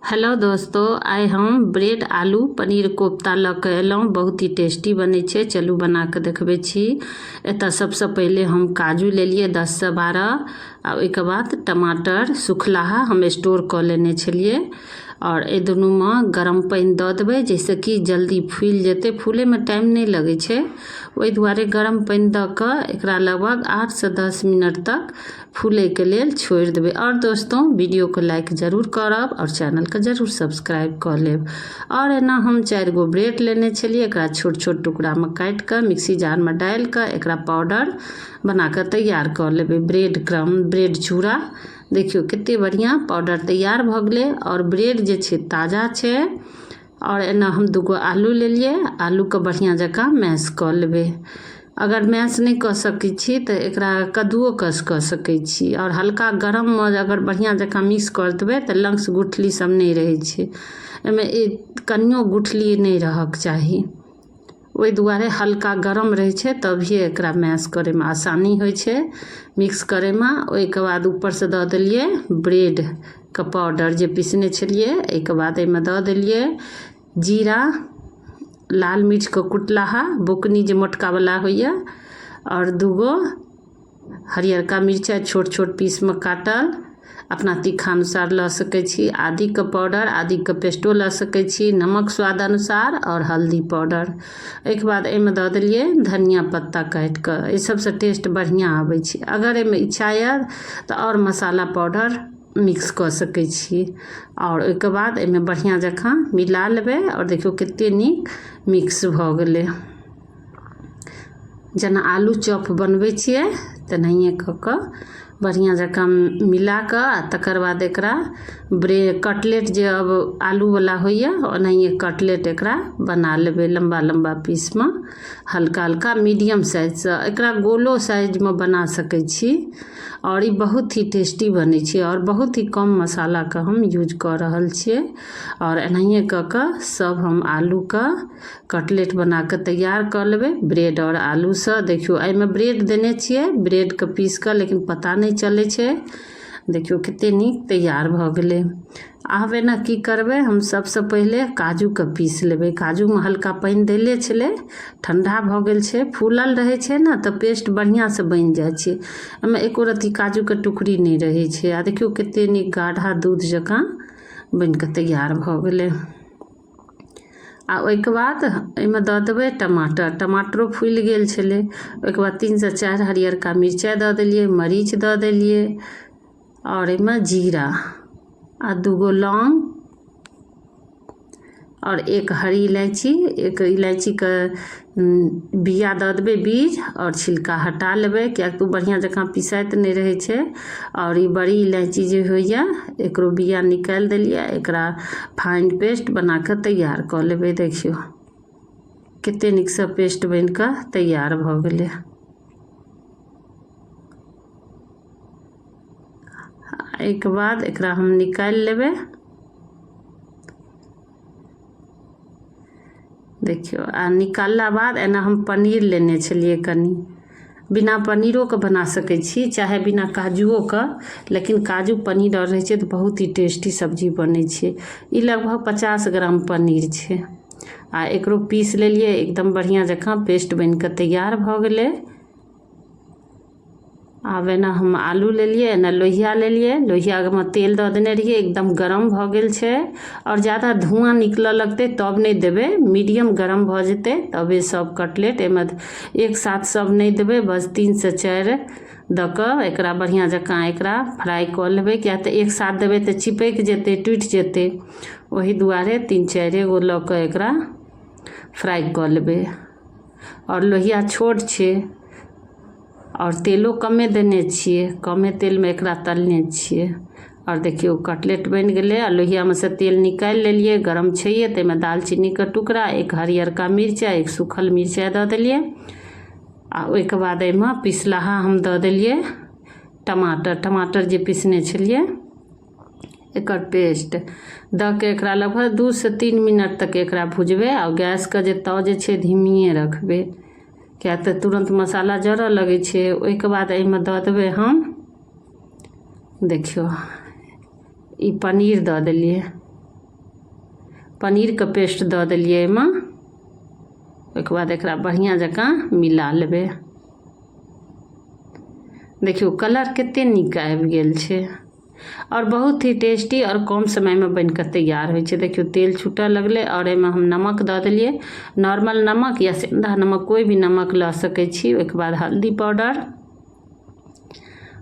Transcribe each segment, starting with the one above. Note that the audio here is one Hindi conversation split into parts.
हेलो दोस्तों, आइ हम ब्रेड आलू पनीर कोफ्ता लऽ कऽ अयलहुँ। बहुत ही टेस्टी बनै छै, चलू बना कऽ देखबै छी। एतऽ सबसँ पहिले हम काजू लेलिए 10 से 12 आ ओहिके बाद टमाटर सुखलाहा हम स्टोर कऽ लेने छलिए। और ए दुनूमे गरम पानि दऽ देबै जाहिसँ कि जल्दी फूलि जेतै। फूलैमे टाइम नहि लगै छै, ओहि दुआरे गरम पानि दऽ कऽ एकरा लगभग 8 से 10 मिनट तक फूलैके लेल छोड़ि देबै। और दोस्तों, वीडियोके लाइक ज़रूर करब और चैनलके ज़रूर सब्सक्राइब कऽ लेब। और एना हम 4 गो ब्रेड लेने छलिए, एकरा छोट छोट टुकड़ामे काटि कऽ मिक्सी जारमे डालि कऽ एकरा पाउडर बना कऽ तैयार कऽ लेबै। ब्रेड क्रम, ब्रेड चूड़ा, देखियो कते बढ़िया पाउडर तैयार भऽ गेलै। और ब्रेड जे छै ताजा छै। और एना हम 2 गो आलू लेलिए, आलूके बढ़िया जकाँ मैश कऽ लेबै। अगर मैश नहीं कऽ सकै छी तऽ एकरा कद्दुओ कस कऽ सकै छी। और हल्का गरममे अगर बढ़िया जकाँ मिक्स कर देबै तऽ लंग्स गुठली सब नहीं रहै छै। एहिमे कनियो गुठली नहीं रहक चाही, ओहि दुआरे हल्का गरम रहै छै तभिए एकरा मैश करैमे आसानी होइ छै, मिक्स करैमे। ओहिके बाद ऊपरसँ दऽ देलिए ब्रेडके पाउडर जे पीसने छलिए। एहिके बाद एहिमे दऽ देलिए जीरा, लाल मिर्चके कुटलाहा, बुकनी जे मोटकावला होइए, और 2 गो हरियरका मिरचाइ छोट छोट पीसमे काटल, अपना तीखा अनुसार लऽ सकै छी। आदीके पाउडर, आदीके पेस्टो लऽ सकै छी, नमक स्वाद अनुसार और हल्दी पाउडर। एहिके बाद एहिमे दऽ देलिए धनिया पत्ता काटि कऽ, एहि सबसँ टेस्ट बढ़िया आबै छै। अगर एहिमे इच्छा यऽ तऽ और मसाला पाउडर मिक्स कऽ सकै छी। और ओहिके बाद एहिमे बढ़िया जकाँ मिला लेबै। और देखियौ कते नीक मिक्स भऽ गेलै। जेना आलू चॉप बनबै छियै तेनाहिए कऽ कऽ बढ़िया जकाँ मिला कऽ आ तकर बाद एकरा ब्रेड कटलेट जे अब आलूवला होइए ओनाहिए कटलेट एकरा बना लेबै लम्बा लम्बा पीसमे, हल्का हल्का मीडियम साइजसँ। एकरा गोलो साइजमे बना सकै छी। और ई बहुत ही टेस्टी बनै छै और बहुत ही कम मसालाके हम यूज कऽ रहल छियै। और एनाहिए कऽ कऽ सब हम आलूके कटलेट बना कऽ तैयार कऽ लेबै ब्रेड और आलूसँ। देखियौ एहिमे ब्रेड देने छियै, ब्रेडके पीस कऽ, लेकिन पता नहीं चलै छै। देखियौ कते नीक तैयार भऽ गेलै। आब एना की करबै, हम सबसँ पहिले काजूके पीस लेबै। काजूमे हल्का पानि देले छलै, ठंडा भऽ गेल छै। फूलल रहै छै ने तऽ पेस्ट बढ़ियाँसँ बनि जाइ छै, एहिमे एको रत्ती काजूके टुकड़ी नहीं रहै छै। आ देखियौ कते नीक गाढ़ा दूध जकाँ बनि कऽ तैयार भऽ गेलै। आ ओहिके बाद एहिमे दऽ देबै टमाटर, टमाटरो फूलि गेल छलै। ओहिके बाद 3 से 4 हरियरका मिरचाइ दऽ देलिए, मरीच दऽ देलिए, और एहिमे जीरा आ 2 गो लौंग और 1 हरी इलायची। 1 इलायचीके बिया दऽ देबै, बीज और छिलका हटा लेबै, किएक तऽ ओ बढ़िया जकाँ पिसाइत नहीं रहै छै। और ई बड़ी इलायची जे होइए एकरो बिया निकालि देलिए, एकरा फाइन पेस्ट बना कऽ तैयार कऽ लेबै। देखियौ कते नीकसँ पेस्ट बनि कऽ तैयार भऽ गेलै। एहिके बाद एकरा हम निकालि लेबै। देखियौ आ निकालला बाद एना हम पनीर लेने छलिए कनी, बिना पनीरोके बना सकै छी चाहे बिना काजुओके, लेकिन काजू पनीर और रहै छै तऽ बहुत ही टेस्टी सब्जी बनै छै। ई लगभग 50 ग्राम पनीर छै। आ एकरो पीस लेलिए, एकदम बढ़िया जकाँ पेस्ट बनि कऽ तैयार भऽ गेलै। आब एना हम आलू लेलिए, एना लोहिया लेलिए, लोहियामे तेल दऽ देने रहिए, एकदम गरम भऽ गेल छै। और ज़्यादा धुआं निकलऽ लगतै तब नहीं देबै, मीडियम गरम भऽ जेतै तबे सब कटलेट। एहिमे एक साथ सब नहीं देबै, बस 3 से 4 दऽ कऽ एकरा बढ़िया जकाँ एकरा फ्राई कऽ लेबै। किया तऽ एक साथ देबै तऽ चिपकि जेतै, टूटि जेतै, ओही दुआरे 3-4 गो लऽ कऽ एकरा फ्राई कऽ लेबै। और लोहिया छोट छै और तेलो कमे देने छियै, कमे तेलमे एकरा तलने छियै। और देखियौ कटलेट बनि गेलै। आ लोहियामे से तेल निकालि लेलिए, गरम छैहे, ताहिमे दालचीनीके टुकड़ा, 1 हरियरका मिरचाइ, 1 सूखल मिरचाइ दऽ देलिए। आ ओहिके बाद एहिमे पिसलाहा हम दऽ देलिए टमाटर, टमाटर जे पीसने छलिए एकर पेस्ट दऽ के एकरा लगभग 2 से 3 मिनट तक एकरा भुजबै। और गैसके जे तौ जे छै धीमिए रखबै, किया तऽ तुरंत मसाला जरऽ लगै छै। ओहिके बाद एहिमे दऽ देबै हम, देखियौ ई पनीर दऽ देलिए। पनीरके पेस्ट दऽ देलिए एहिमे। ओहिके बाद एकरा बढ़िआँ जकाँ मिला लेबै। देखियो कलर कते नीक आबि गेल छै और बहुत ही टेस्टी और कम समय में बनकर तैयार होइ छै। देखियो तेल छूटऽ लगलै और एहिमे हम नमक दऽ देलिए, नॉर्मल नमक या सेंधा नमक कोई भी नमक लऽ सकै छी। ओहिके बाद हल्दी पाउडर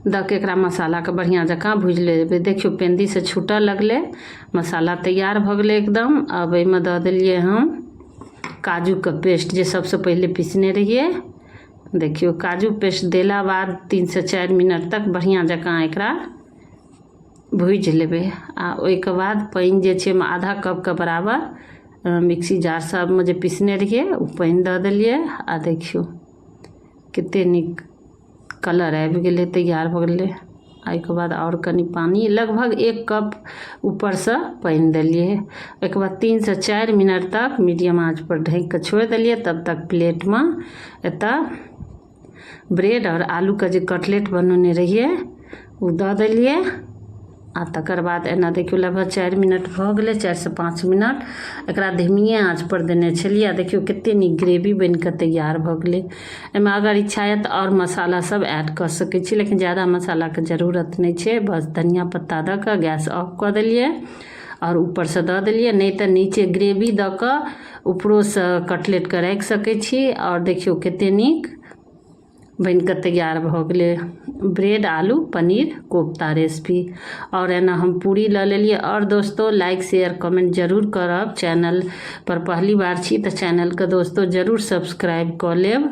दऽ के एकरा मसाला के बढ़िया जकाँ भूजि लेबै। देखियो पेंदी से छूटऽ लगलै, मसाला तैयार भऽ गेलै एकदम। अब एहिमे दऽ देलिए हम काजू के पेस्ट जे सबसे पहले पीसने रहिए। देखियो काजू पेस्ट देला बाद 3 से 4 मिनट तक बढ़िया जकाँ एकरा भूजि लेबै। आ ओहिके बाद पानि जे छै आधा कप के बराबर मिक्सी जार सबमे जे पीसने रहिए ओ पानि दऽ देलिए। आ देखियो कते नीक कलर आबि गेलै, तैयार भऽ गेलै। एहिके बाद और कनि पानी लगभग 1 कप ऊपर से पानि देलिए। ओहिके बाद 3 से 4 मिनट तक मीडियम आंच पर ढक के छोड़ि देलिए। तब तक प्लेट में एतऽ ब्रेड और आलू के जे कटलेट बनौने रहिए ओ दऽ देलिए। आ तकर बाद एना देखियो लगभग 4 मिनट भऽ गेलै, 4 से 5 मिनट एकरा धीमिए आंच पर देने छलिए। देखियो कते नीक ग्रेवी बनकर तैयार भऽ गेलै। एहिमे अगर इच्छा है तो और मसाला सब ऐड कर सकै छी, लेकिन ज़्यादा मसाला के जरूरत नहीं छै। बस धनिया पत्ता दऽ कऽ गैस ऑफ कऽ देलिए और ऊपर से दऽ देलिए, नहीं तो नीचे ग्रेवी दऽ कऽ ऊपरो से कटलेट के राखि सकै छी। और देखियो कते नीक बनकर तैयार भऽ गेलै ब्रेड आलू पनीर कोफ्ता रेसिपी। और एना हम पूरी लऽ लेलिए। और दोस्तों लाइक शेयर कमेंट जरूर करब। चैनल पर पहली बार छी तो चैनल के दोस्तों जरूर सब्सक्राइब कऽ लेब।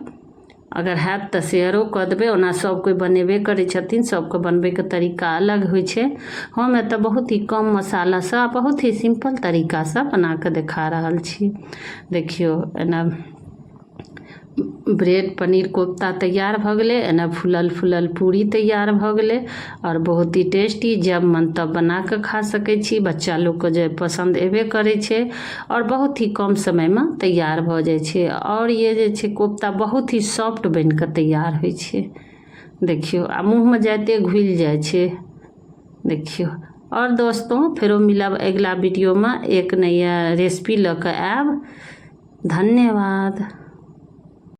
अगर हैत तो शेयरो कऽ देबै। ओना सब कोई बनेबे करै छथिन, सबके बनबैके तरीका अलग होइ छै। हम एतऽ बहुत ही कम मसाला से बहुत ही सिंपल तरीका से बना के देखा रहल छी। देखियो एना ब्रेड पनीर कोफ्ता तैयार भऽ गेलै, एना फूलल फूलल पूरी तैयार भऽ गेलै। और बहुत ही टेस्टी, जब मन तब बना के खा सकै छी। बच्चा लोग के जे पसंद एबे करै छै और बहुत ही कम समय में तैयार भऽ जाइ छै। और ये जे छै कोफ्ता बहुत ही सॉफ्ट बन के तैयार होइ छै। देखियो आ मुँह में जाते घुल जाइ छै। देखियो और दोस्तों फेरो मिलब अगला वीडियो में एक नया रेसिपी लऽ कऽ आयब। धन्यवाद।